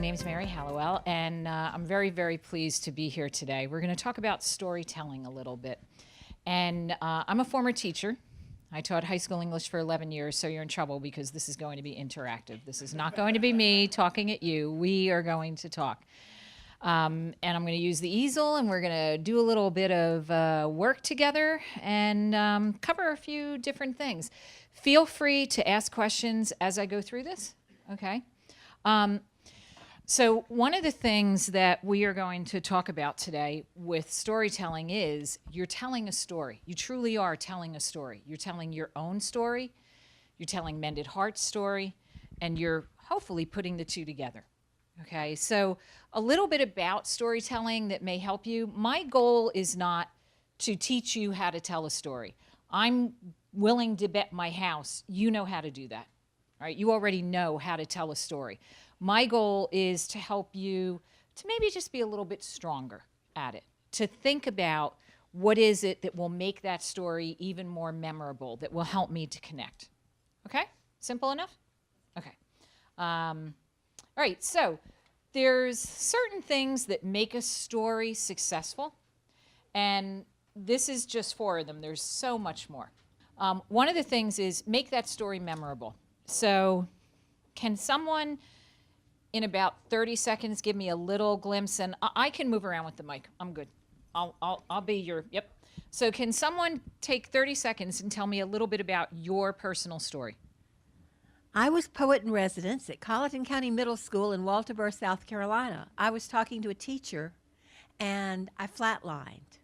name's Mary Hallowell, and I'm very, very pleased to be here today. We're going to talk about storytelling a little bit. And I'm a former teacher. I taught high school English for 11 years, so you're in trouble because this is going to be interactive. This is not going to be me talking at you. We are going to talk. And I'm going to use the easel, and we're going to do a little bit of work together and cover a few different things. Feel free to ask questions as I go through this, okay? So one of the things that we are going to talk about today with storytelling is you're telling a story. You truly are telling a story. You're telling your own story, you're telling Mended Hearts story, and you're hopefully putting the two together. Okay, so a little bit about storytelling that may help you. My goal is not to teach you how to tell a story. I'm willing to bet my house you know how to do that. All right, you already know how to tell a story. My goal is to help you to maybe just be a little bit stronger at it, to think about what is it that will make that story even more memorable, that will help me to connect. Okay? Simple enough? Okay. All right, so there's certain things that make a story successful, and this is just 4 of them. There's so much more. One of the things is make that story memorable. So can someone in about 30 seconds give me a little glimpse? And I can move around with the mic. I'm good. I'll be your, yep. So can someone take 30 seconds and tell me a little bit about your personal story? I was poet in residence at Colleton County Middle School in Walterboro, South Carolina. I was talking to a teacher, and I flatlined.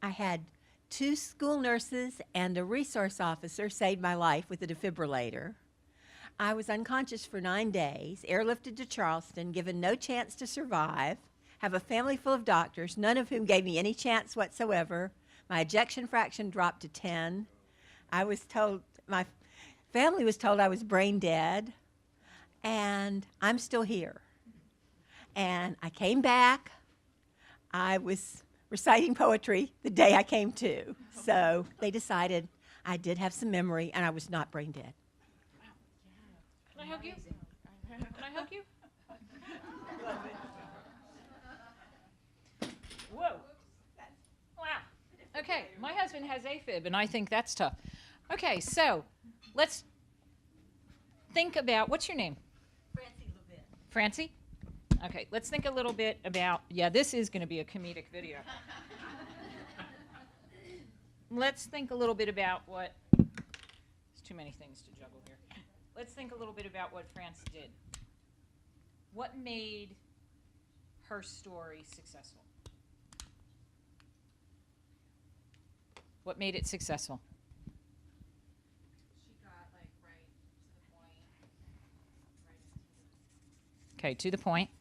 I had 2 school nurses and a resource officer saved my life with a defibrillator. I was unconscious for 9 days, airlifted to Charleston, given no chance to survive, have a family full of doctors, none of whom gave me any chance whatsoever. My ejection fraction dropped to 10. I was told, my family was told I was brain dead, and I'm still here. And I came back. I was reciting poetry the day I came to. So they decided I did have some memory, and I was not brain dead. Can I hug you? Can I hug you? Whoa. Wow. Okay, my husband has AFib, and I think that's tough. Okay, so let's think about, what's your name? Francie Levin. Francie? Okay, let's think a little bit about, yeah, this is going to be a comedic video. Let's think a little bit about what, there's too many things to juggle here. Let's think a little bit about what Francie did. What made her story successful? What made it successful? She got right to the point. Okay, to the point.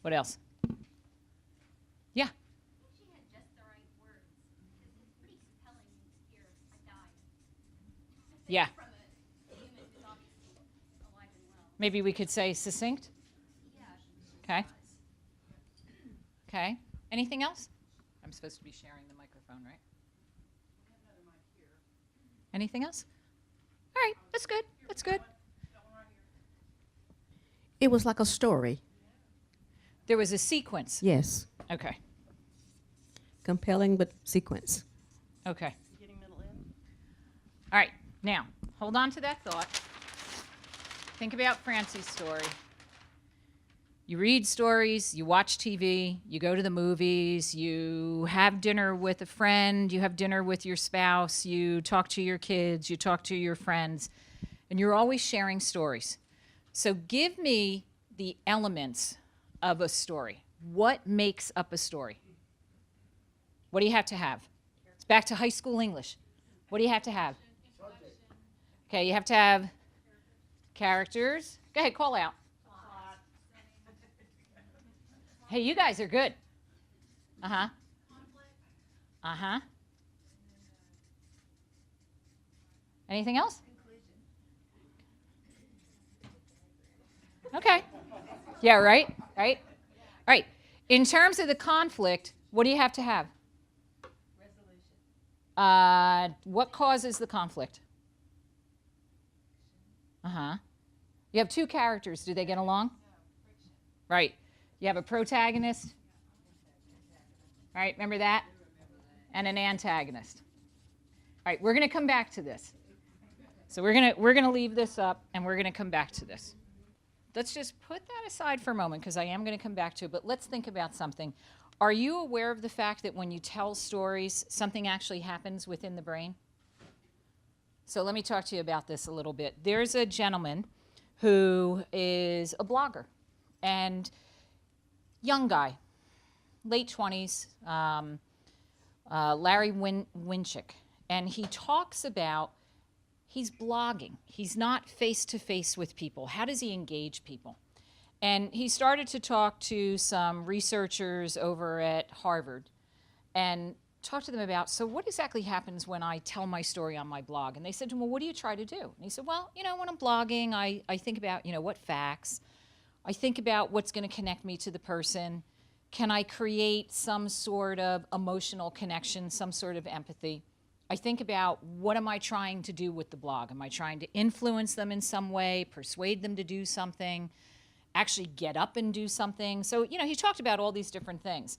What else? Yeah. She had just the right words. It's pretty compelling to hear I died. Yeah. From a human who's obviously alive and well. Maybe we could say succinct. Yeah. Okay. Okay. Anything else? I'm supposed to be sharing the microphone, right? Anything else? All right, that's good. That's good. It was like a story. There was a sequence. Yes. Okay. Compelling but sequence. Okay. All right. Now, hold on to that thought. Think about Francie's story. You read stories, you watch TV, you go to the movies, you have dinner with a friend, you have dinner with your spouse, you talk to your kids, you talk to your friends, and you're always sharing stories. So give me the elements of a story. What makes up a story? What do you have to have? It's back to high school English. What do you have to have? Okay, you have to have characters. Go ahead, call out. Hey, you guys are good. Uh-huh. Uh-huh. Anything else? Okay. Yeah, right? Right? All right. In terms of the conflict, what do you have to have? Resolution. What causes the conflict? Uh-huh. You have 2 characters. Do they get along? Right. You have a protagonist. All right, remember that? And an antagonist. All right, we're going to come back to this. So we're going to leave this up, and we're going to come back to this. Let's just put that aside for a moment, because I am going to come back to it, but let's think about something. Are you aware of the fact that when you tell stories, something actually happens within the brain? So let me talk to you about this a little bit. There's a gentleman who is a blogger, and young guy, late 20s, Larry Winchick. And he talks about, he's blogging. He's not face-to-face with people. How does he engage people? And he started to talk to some researchers over at Harvard and talk to them about, so what exactly happens when I tell my story on my blog? And they said to him, well, what do you try to do? And he said, well, when I'm blogging, I think about, what facts. I think about what's going to connect me to the person. Can I create some sort of emotional connection, some sort of empathy? I think about, what am I trying to do with the blog? Am I trying to influence them in some way, persuade them to do something, actually get up and do something? So, he talked about all these different things.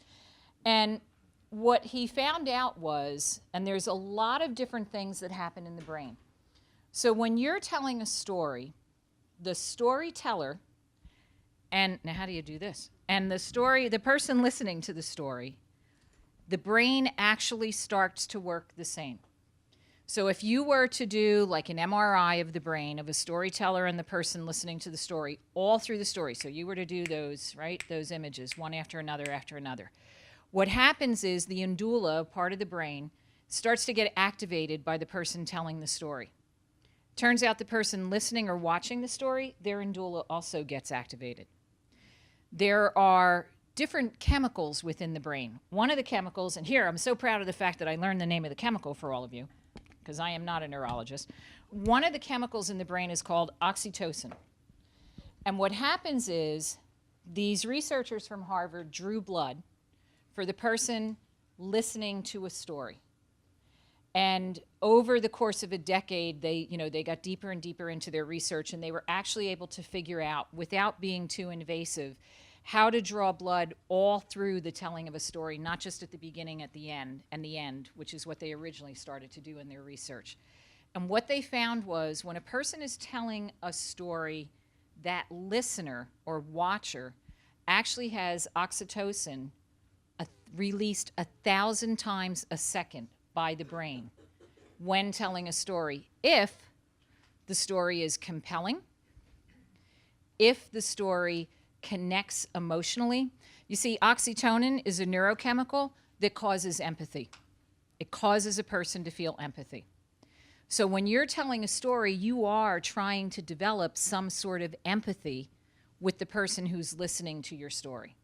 And what he found out was, and there's a lot of different things that happen in the brain. So when you're telling a story, the storyteller, and now how do you do this? And the person listening to the story, the brain actually starts to work the same. So if you were to do like an MRI of the brain of a storyteller and the person listening to the story, all through the story, so you were to do those, right, those images, one after another, what happens is the undula, part of the brain, starts to get activated by the person telling the story. Turns out the person listening or watching the story, their undula also gets activated. There are different chemicals within the brain. One of the chemicals, and here I'm so proud of the fact that I learned the name of the chemical for all of you, because I am not a neurologist. One of the chemicals in the brain is called oxytocin. And what happens is these researchers from Harvard drew blood for the person listening to a story. And over the course of a decade, they got deeper and deeper into their research, and they were actually able to figure out, without being too invasive, how to draw blood all through the telling of a story, not just at the beginning, at the end, which is what they originally started to do in their research. And what they found was, when a person is telling a story, that listener or watcher actually has oxytocin released 1,000 times a second by the brain when telling a story, if the story is compelling, if the story connects emotionally. You see, oxytocin is a neurochemical that causes empathy. It causes a person to feel empathy. So when you're telling a story, you are trying to develop some sort of empathy with the person who's listening to your story.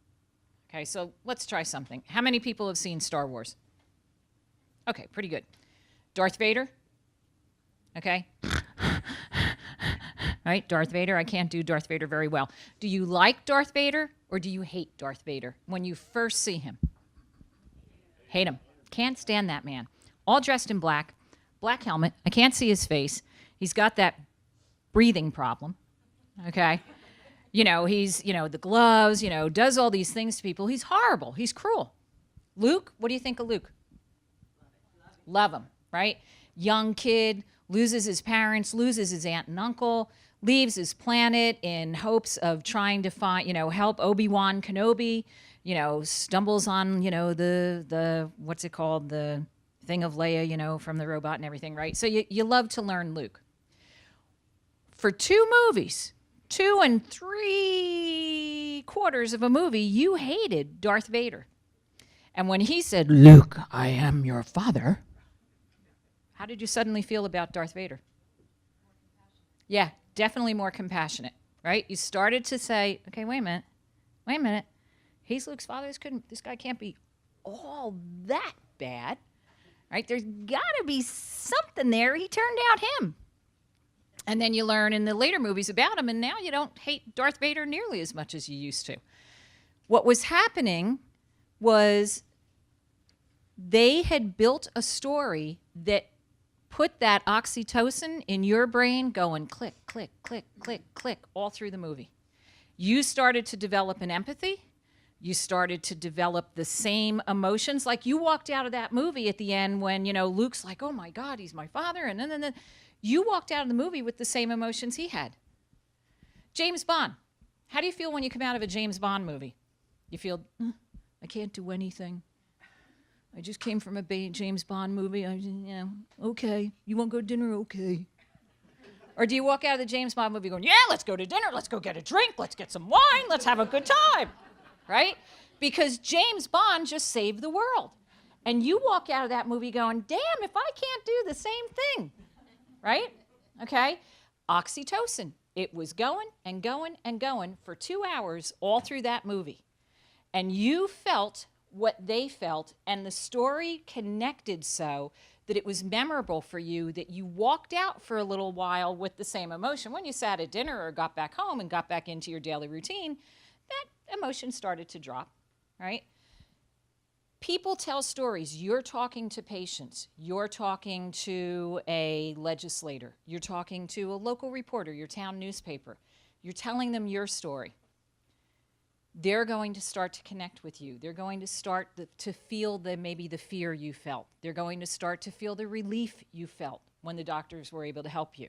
Okay, so let's try something. How many people have seen Star Wars? Okay, pretty good. Darth Vader? Okay. Right, Darth Vader. I can't do Darth Vader very well. Do you like Darth Vader or do you hate Darth Vader when you first see him? Hate him. Can't stand that man. All dressed in black, black helmet. I can't see his face. He's got that breathing problem. Okay. He's, the gloves, does all these things to people. He's horrible. He's cruel. Luke, what do you think of Luke? Love him, right? Young kid, loses his parents, loses his aunt and uncle, leaves his planet in hopes of trying to find, help Obi-Wan Kenobi, stumbles on, the what's it called? The thing of Leia, from the robot and everything, right? So you love to learn Luke. For 2 movies, 2 3/4 of a movie, you hated Darth Vader. And when he said, "Luke, I am your father," how did you suddenly feel about Darth Vader? Yeah, definitely more compassionate, right? You started to say, okay, wait a minute. He's Luke's father. This guy can't be all that bad, right? There's got to be something there. He turned out him. And then you learn in the later movies about him, and now you don't hate Darth Vader nearly as much as you used to. What was happening was they had built a story that put that oxytocin in your brain going click, click, click, click, click all through the movie. You started to develop an empathy. You started to develop the same emotions. Like you walked out of that movie at the end when, Luke's like, oh my God, he's my father. And then you walked out of the movie with the same emotions he had. James Bond. How do you feel when you come out of a James Bond movie? You feel, I can't do anything. I just came from a James Bond movie. Okay. You want to go to dinner? Okay. Or do you walk out of the James Bond movie going, yeah, let's go to dinner. Let's go get a drink. Let's get some wine. Let's have a good time. Right? Because James Bond just saved the world. And you walk out of that movie going, damn, if I can't do the same thing. Right? Okay? Oxytocin. It was going and going and going for 2 hours all through that movie. And you felt what they felt, and the story connected so that it was memorable for you, that you walked out for a little while with the same emotion. When you sat at dinner or got back home and got back into your daily routine, that emotion started to drop, right? People tell stories. You're talking to patients. You're talking to a legislator. You're talking to a local reporter, your town newspaper. You're telling them your story. They're going to start to connect with you. They're going to start to feel maybe the fear you felt. They're going to start to feel the relief you felt when the doctors were able to help you.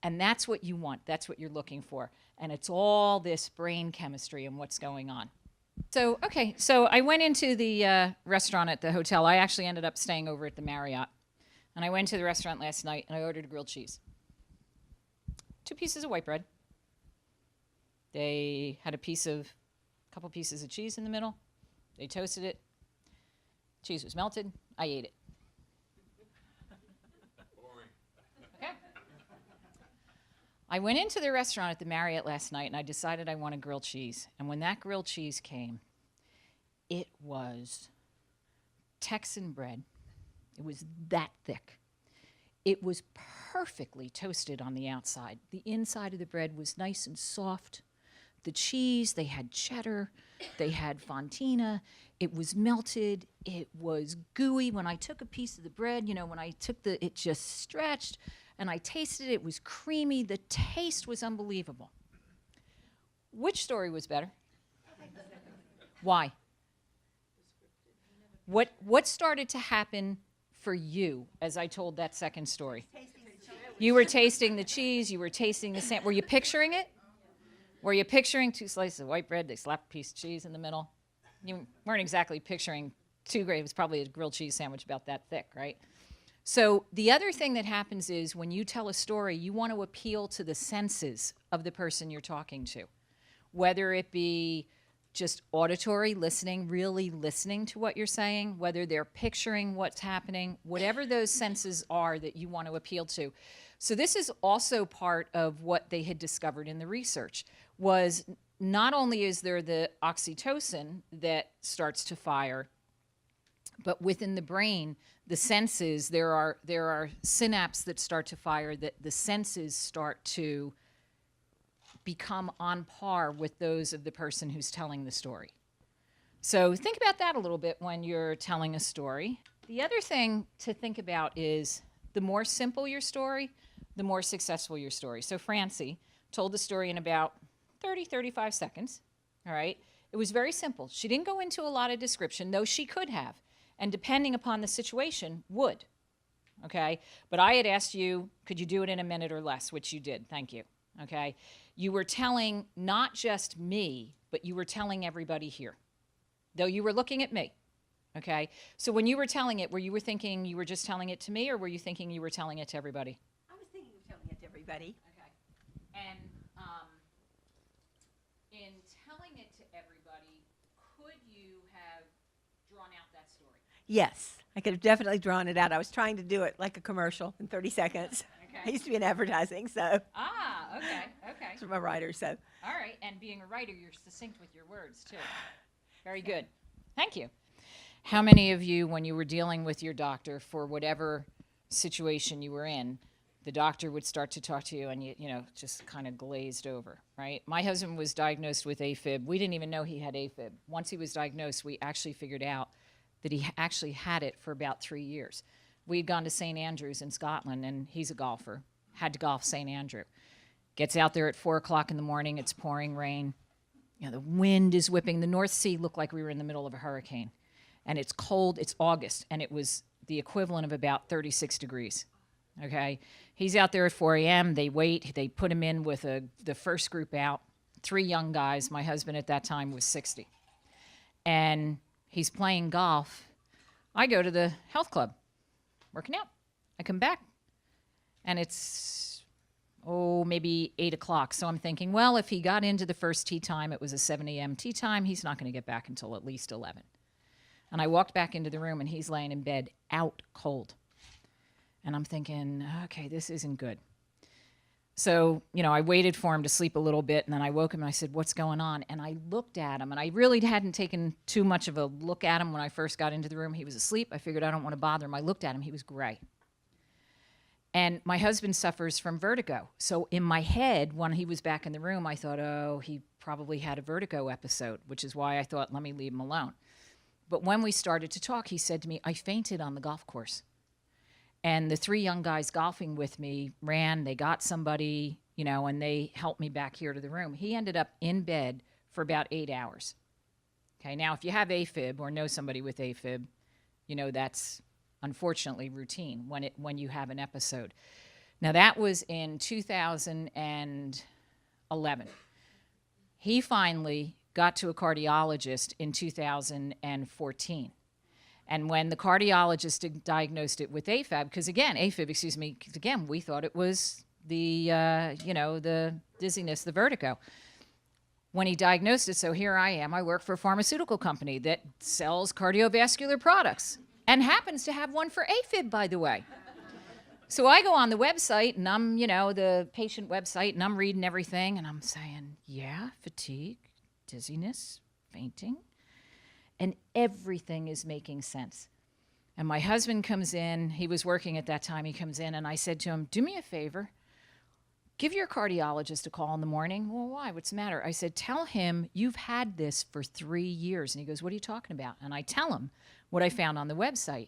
And that's what you want. That's what you're looking for. And it's all this brain chemistry and what's going on. So I went into the restaurant at the hotel. I actually ended up staying over at the Marriott. And I went to the restaurant last night and I ordered a grilled cheese. 2 pieces of white bread. They had a couple pieces of cheese in the middle. They toasted it. Cheese was melted. I ate it. Okay. I went into the restaurant at the Marriott last night and I decided I wanted grilled cheese. And when that grilled cheese came, it was Texan bread. It was that thick. It was perfectly toasted on the outside. The inside of the bread was nice and soft. The cheese, they had cheddar, they had fontina, it was melted, it was gooey. When I took a piece of the bread, when I took it just stretched, and I tasted it, it was creamy. The taste was unbelievable. Which story was better? Why? What started to happen for you as I told that second story? You were tasting the cheese, you were tasting the sand. Were you picturing it? Were you picturing 2 slices of white bread, they slap a piece of cheese in the middle? You weren't exactly picturing 2 grades. It was probably a grilled cheese sandwich about that thick, right? So the other thing that happens is when you tell a story, you want to appeal to the senses of the person you're talking to, whether it be just auditory listening, really listening to what you're saying, whether they're picturing what's happening, whatever those senses are that you want to appeal to. So this is also part of what they had discovered in the research, was not only is there the oxytocin that starts to fire, but within the brain, the senses, there are synapses that start to fire, that the senses start to become on par with those of the person who's telling the story. So think about that a little bit when you're telling a story. The other thing to think about is the more simple your story, the more successful your story. So Francie told the story in about 30, 35 seconds, all right? It was very simple. She didn't go into a lot of description, though she could have, and depending upon the situation, would, okay? But I had asked you, could you do it in a minute or less, which you did, thank you, okay? You were telling not just me, but you were telling everybody here, though you were looking at me, okay? So when you were telling it, were you thinking you were just telling it to me, or were you thinking you were telling it to everybody? I was thinking of telling it to everybody. Okay. And in telling it to everybody, could you have drawn out that story? Yes, I could have definitely drawn it out. I was trying to do it like a commercial in 30 seconds. Okay. I used to be in advertising, so Okay. I'm a writer, so. All right, and being a writer, you're succinct with your words, too. Very good. Thank you. How many of you, when you were dealing with your doctor for whatever situation you were in, the doctor would start to talk to you and you just kind of glazed over, right? My husband was diagnosed with AFib. We didn't even know he had AFib. Once he was diagnosed, we actually figured out that he actually had it for about 3 years. We had gone to St. Andrews in Scotland, and he's a golfer, had to golf St. Andrew. Gets out there at 4 o'clock in the morning. It's pouring rain. You know, the wind is whipping. The North Sea looked like we were in the middle of a hurricane. And it's cold. It's August. And it was the equivalent of about 36 degrees. Okay? He's out there at 4 a.m. They wait. They put him in with the first group out. 3 young guys. My husband at that time was 60. And he's playing golf. I go to the health club, working out. I come back. And it's maybe 8 o'clock. So I'm thinking, well, if he got into the first tee time, it was a 7 a.m. tee time, he's not going to get back until at least 11. And I walked back into the room, and he's laying in bed out cold. And I'm thinking, okay, this isn't good. So, you know, I waited for him to sleep a little bit, and then I woke him, and I said, what's going on? And I looked at him, and I really hadn't taken too much of a look at him when I first got into the room. He was asleep. I figured I don't want to bother him. I looked at him. He was gray. And my husband suffers from vertigo. So in my head, when he was back in the room, I thought, oh, he probably had a vertigo episode, which is why I thought, let me leave him alone. But when we started to talk, he said to me, I fainted on the golf course. And the 3 young guys golfing with me ran, they got somebody, you know, and they helped me back here to the room. He ended up in bed for about 8 hours. Okay, now if you have AFib or know somebody with AFib, you know that's unfortunately routine when you have an episode. Now that was in 2011. He finally got to a cardiologist in 2014. And when the cardiologist diagnosed it with AFib, we thought it was the dizziness, the vertigo. When he diagnosed it, so here I am, I work for a pharmaceutical company that sells cardiovascular products and happens to have one for AFib, by the way. So I go on the website, and I'm, the patient website, and I'm reading everything, and I'm saying, yeah, fatigue, dizziness, fainting, and everything is making sense. And my husband comes in, he was working at that time, he comes in, and I said to him, do me a favor, give your cardiologist a call in the morning. Well, why? What's the matter? I said, tell him you've had this for 3 years. And he goes, what are you talking about? And I tell him what I found on the website.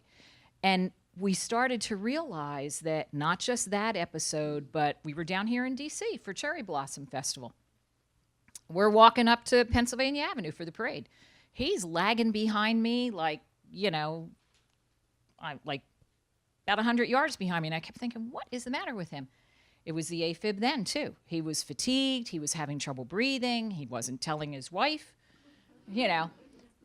And we started to realize that not just that episode, but we were down here in D.C. for Cherry Blossom Festival. We're walking up to Pennsylvania Avenue for the parade. He's lagging behind me like about 100 yards behind me. And I kept thinking, what is the matter with him? It was the AFib then, too. He was fatigued. He was having trouble breathing. He wasn't telling his wife,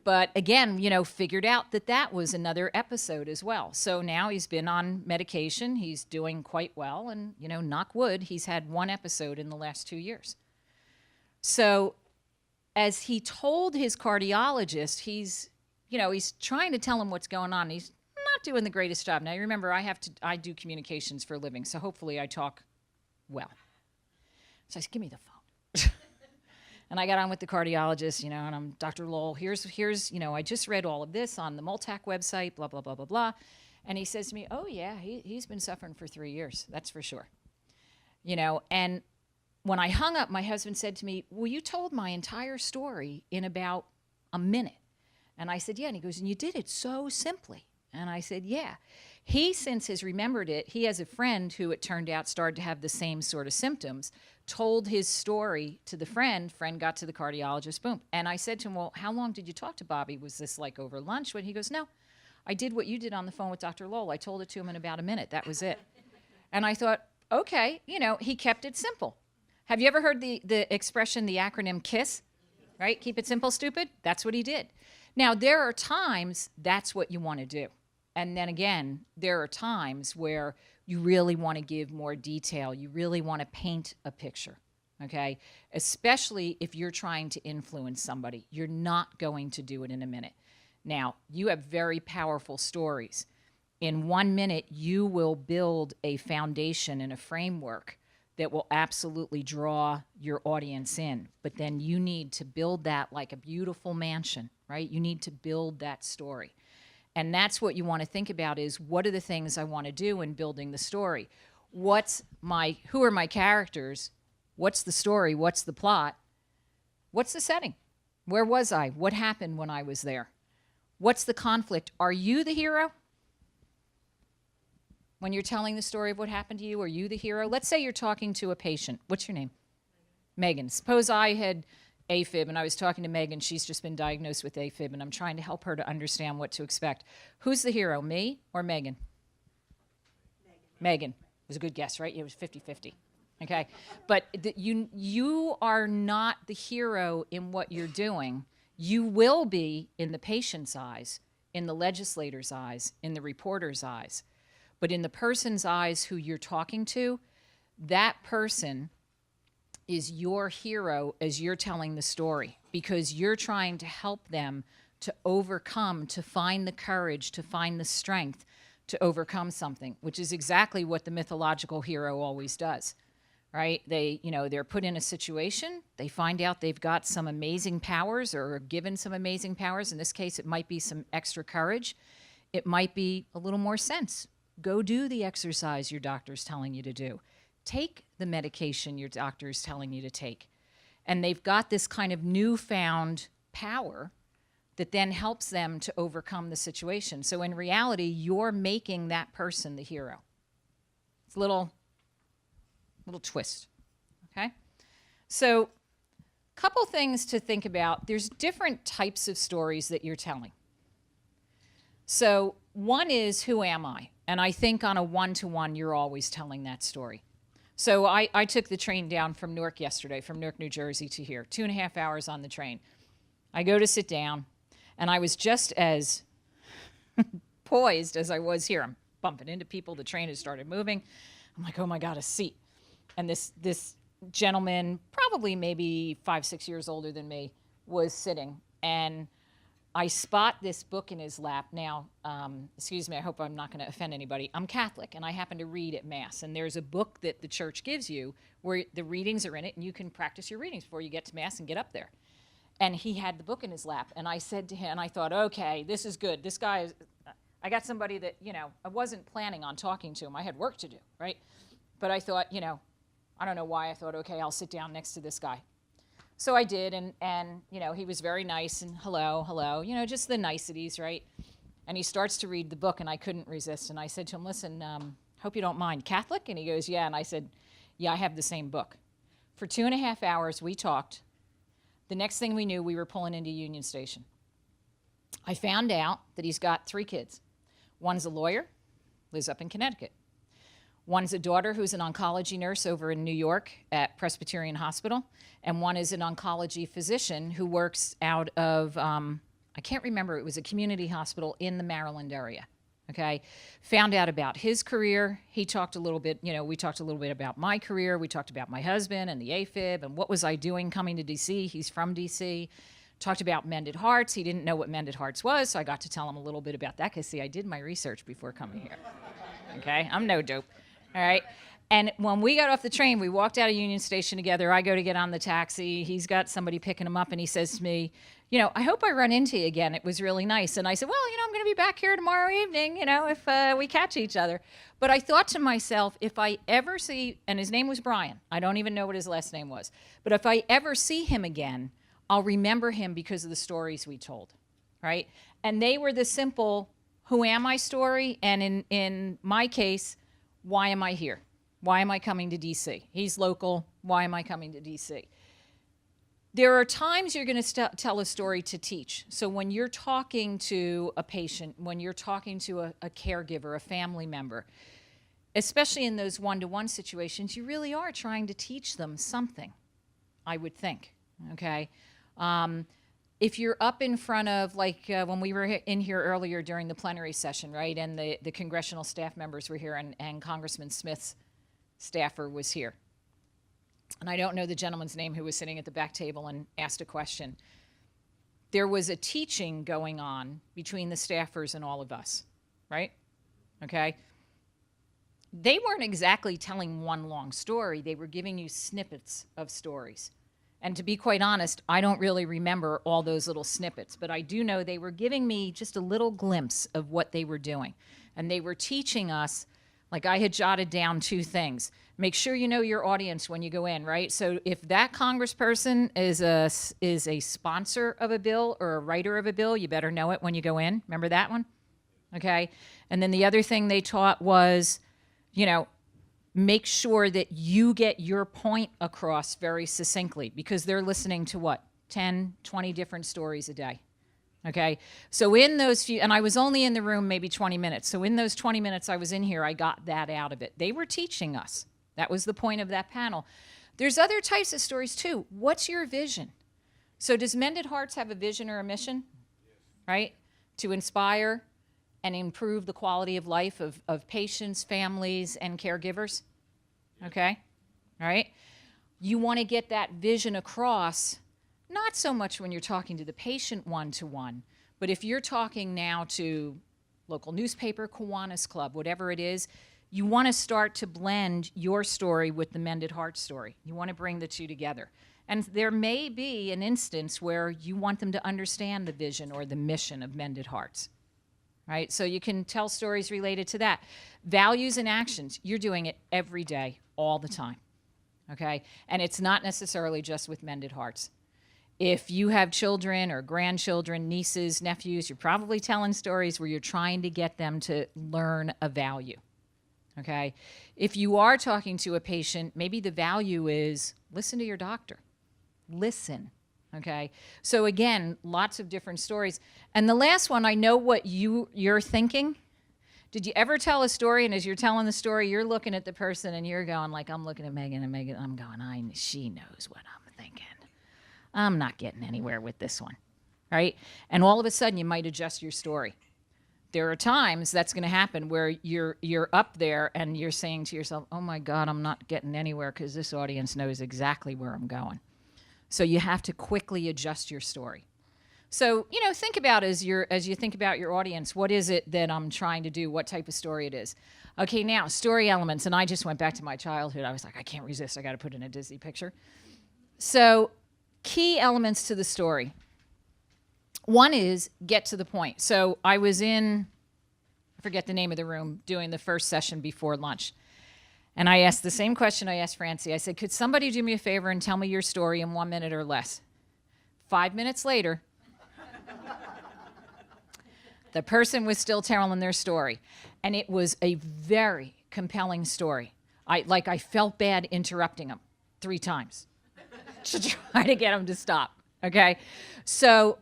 But again, figured out that was another episode as well. So now he's been on medication. He's doing quite well. And, knock wood, he's had 1 episode in the last 2 years. So as he told his cardiologist, he's trying to tell him what's going on. He's not doing the greatest job. Now, you remember, I do communications for a living, so hopefully I talk well. So I said, give me the phone. And I got on with the cardiologist, and I'm, Dr. Lowell, here's I just read all of this on the Multac website, blah, blah, blah, blah, blah. And he says to me, oh, yeah, he's been suffering for 3 years. That's for sure. And when I hung up, my husband said to me, well, you told my entire story in about a minute. And I said, yeah. And he goes, and you did it so simply. And I said, yeah. He since has remembered it. He has a friend who, it turned out, started to have the same sort of symptoms, told his story to the friend got to the cardiologist, boom. And I said to him, well, how long did you talk to Bobby? Was this like over lunch? When he goes, no, I did what you did on the phone with Dr. Lowell. I told it to him in about a minute. That was it. And I thought, okay, he kept it simple. Have you ever heard the expression, the acronym KISS, right? Keep it simple, stupid? That's what he did. Now, there are times that's what you want to do. And then again, there are times where you really want to give more detail. You really want to paint a picture, okay? Especially if you're trying to influence somebody. You're not going to do it in a minute. Now, you have very powerful stories. In 1 minute, you will build a foundation and a framework that will absolutely draw your audience in. But then you need to build that like a beautiful mansion, right? You need to build that story. And that's what you want to think about is, what are the things I want to do in building the story? Who are my characters? What's the story? What's the plot? What's the setting? Where was I? What happened when I was there? What's the conflict? Are you the hero? When you're telling the story of what happened to you, are you the hero? Let's say you're talking to a patient. What's your name? Megan. Suppose I had AFib and I was talking to Megan. She's just been diagnosed with AFib and I'm trying to help her to understand what to expect. Who's the hero, me or Megan? Megan. It was a good guess, right? It was 50-50. Okay. But you are not the hero in what you're doing. You will be in the patient's eyes, in the legislator's eyes, in the reporter's eyes. But in the person's eyes who you're talking to, that person is your hero as you're telling the story, because you're trying to help them to overcome, to find the courage, to find the strength to overcome something, which is exactly what the mythological hero always does, right? They're put in a situation, they find out they've got some amazing powers or are given some amazing powers. In this case, it might be some extra courage. It might be a little more sense. Go do the exercise your doctor's telling you to do. Take the medication your doctor's telling you to take. And they've got this kind of newfound power that then helps them to overcome the situation. So in reality, you're making that person the hero. It's a little twist, okay? So a couple things to think about. There's different types of stories that you're telling. So one is, who am I? And I think on a one-to-one, you're always telling that story. So I took the train down from Newark yesterday, from Newark, New Jersey to here, 2.5 hours on the train. I go to sit down, and I was just as poised as I was here. I'm bumping into people. The train has started moving. I'm like, oh my God, a seat. And this gentleman, probably maybe 5-6 years older than me, was sitting. And I spot this book in his lap. Now, excuse me, I hope I'm not going to offend anybody. I'm Catholic, and I happen to read at Mass. And there's a book that the church gives you where the readings are in it, and you can practice your readings before you get to Mass and get up there. And he had the book in his lap. And I said to him, and I thought, okay, this is good. This guy is, I got somebody that, I wasn't planning on talking to him. I had work to do, right? But I thought, I don't know why I thought, okay, I'll sit down next to this guy. So I did, and he was very nice, and hello, just the niceties, right? And he starts to read the book, and I couldn't resist. And I said to him, listen, hope you don't mind, Catholic? And he goes, yeah. And I said, yeah, I have the same book. For 2.5 hours, we talked. The next thing we knew, we were pulling into Union Station. I found out that he's got 3 kids. One's a lawyer, lives up in Connecticut. One's a daughter who's an oncology nurse over in New York at Presbyterian Hospital, and one is an oncology physician who works out of, I can't remember, it was a community hospital in the Maryland area, okay? Found out about his career. He talked a little bit, we talked a little bit about my career. We talked about my husband and the AFib and what was I doing coming to DC. He's from DC. Talked about Mended Hearts. He didn't know what Mended Hearts was, so I got to tell him a little bit about that because, see, I did my research before coming here, okay? I'm no dope. All right. And when we got off the train, we walked out of Union Station together. I go to get on the taxi. He's got somebody picking him up, and he says to me, I hope I run into you again. It was really nice. And I said, well, I'm going to be back here tomorrow evening, if we catch each other. But I thought to myself, if I ever see, and his name was Brian. I don't even know what his last name was. But if I ever see him again, I'll remember him because of the stories we told, right? And they were the simple, who am I story? And in my case, why am I here? Why am I coming to DC? He's local. Why am I coming to DC? There are times you're going to tell a story to teach. So when you're talking to a patient, when you're talking to a caregiver, a family member, especially in those one-to-one situations, you really are trying to teach them something, I would think, okay? If you're up in front of, like when we were in here earlier during the plenary session, right, and the congressional staff members were here, and Congressman Smith's staffer was here. And I don't know the gentleman's name who was sitting at the back table and asked a question. There was a teaching going on between the staffers and all of us, right? Okay? They weren't exactly telling one long story. They were giving you snippets of stories. And to be quite honest, I don't really remember all those little snippets, but I do know they were giving me just a little glimpse of what they were doing. And they were teaching us, like I had jotted down 2 things. Make sure you know your audience when you go in, right? So if that congressperson is a sponsor of a bill or a writer of a bill, you better know it when you go in. Remember that one? Okay. And then the other thing they taught was make sure that you get your point across very succinctly, because they're listening to what? 10, 20 different stories a day. Okay. So in those few, and I was only in the room maybe 20 minutes. So in those 20 minutes I was in here, I got that out of it. They were teaching us. That was the point of that panel. There's other types of stories too. What's your vision? So does Mended Hearts have a vision or a mission? Right? To inspire and improve the quality of life of patients, families, and caregivers. Okay? All right? You want to get that vision across, not so much when you're talking to the patient one-to-one, but if you're talking now to local newspaper, Kiwanis Club, whatever it is, you want to start to blend your story with the Mended Heart story. You want to bring the two together. And there may be an instance where you want them to understand the vision or the mission of Mended Hearts. Right? So you can tell stories related to that. Values and actions, you're doing it every day, all the time. Okay? And it's not necessarily just with Mended Hearts. If you have children or grandchildren, nieces, nephews, you're probably telling stories where you're trying to get them to learn a value. Okay? If you are talking to a patient, maybe the value is listen to your doctor. Listen. Okay? So again, lots of different stories. And the last one, I know what you're thinking. Did you ever tell a story, and as you're telling the story, you're looking at the person and you're going like, I'm looking at Megan, and Megan, I'm going, she knows what I'm thinking. I'm not getting anywhere with this one, right? And all of a sudden, you might adjust your story. There are times that's going to happen where you're up there and you're saying to yourself, oh my God, I'm not getting anywhere because this audience knows exactly where I'm going. So you have to quickly adjust your story. So, think about as you think about your audience, what is it that I'm trying to do? What type of story it is? Okay, now, story elements. And I just went back to my childhood. I was like, I can't resist. I got to put in a Disney picture. So key elements to the story. One is get to the point. So I was in, I forget the name of the room, doing the first session before lunch. And I asked the same question I asked Francie. I said, could somebody do me a favor and tell me your story in 1 minute or less? 5 minutes later, the person was still telling their story. And it was a very compelling story. I felt bad interrupting them 3 times to try to get them to stop, okay? So,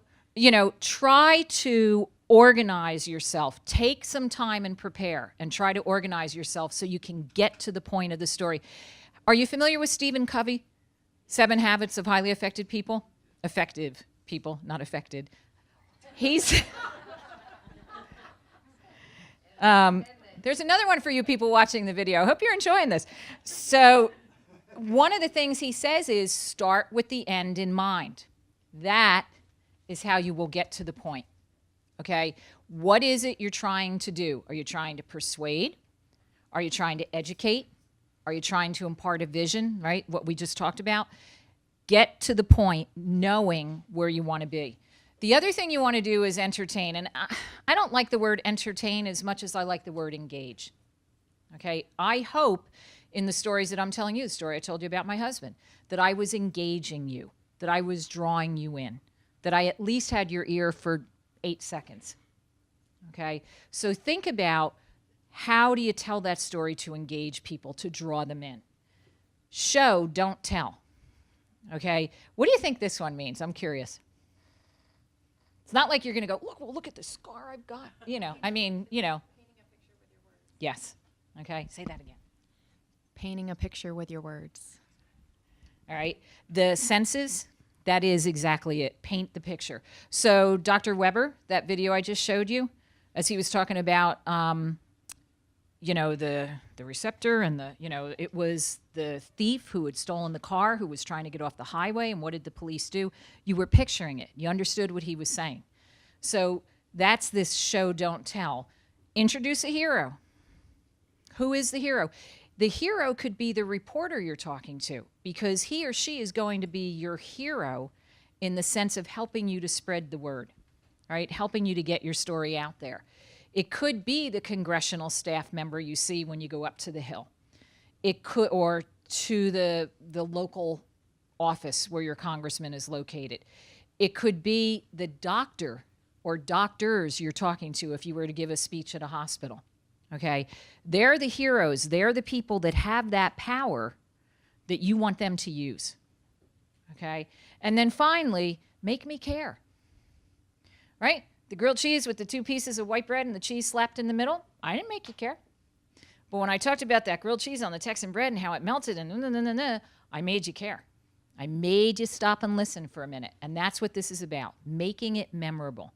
try to organize yourself. Take some time and prepare and try to organize yourself so you can get to the point of the story. Are you familiar with Stephen Covey? 7 Habits of Highly Effective People? Effective people, not affected. He's... there's another one for you people watching the video. I hope you're enjoying this. So one of the things he says is start with the end in mind. That is how you will get to the point. Okay? What is it you're trying to do? Are you trying to persuade? Are you trying to educate? Are you trying to impart a vision, right? What we just talked about. Get to the point knowing where you want to be. The other thing you want to do is entertain. And I don't like the word entertain as much as I like the word engage. Okay? I hope in the stories that I'm telling you, the story I told you about my husband, that I was engaging you, that I was drawing you in, that I at least had your ear for 8 seconds. Okay? So think about how do you tell that story to engage people, to draw them in. Show, don't tell. Okay? What do you think this one means? I'm curious. It's not like you're going to go, look at the scar I've got. Painting a picture with your words. Yes. Okay? Say that again. Painting a picture with your words. All right? The senses, that is exactly it. Paint the picture. So Dr. Weber, that video I just showed you, as he was talking about, the receptor and it was the thief who had stolen the car, who was trying to get off the highway, and what did the police do? You were picturing it. You understood what he was saying. So that's this show, don't tell. Introduce a hero. Who is the hero? The hero could be the reporter you're talking to, because he or she is going to be your hero in the sense of helping you to spread the word, right? Helping you to get your story out there. It could be the congressional staff member you see when you go up to the Hill. It could, or to the local office where your congressman is located. It could be the doctor or doctors you're talking to if you were to give a speech at a hospital. Okay? They're the heroes. They're the people that have that power that you want them to use. Okay? And then finally, make me care. Right? The grilled cheese with the 2 pieces of white bread and the cheese slapped in the middle, I didn't make you care. But when I talked about that grilled cheese on the Texan bread and how it melted and I made you care. I made you stop and listen for a minute. And that's what this is about, making it memorable.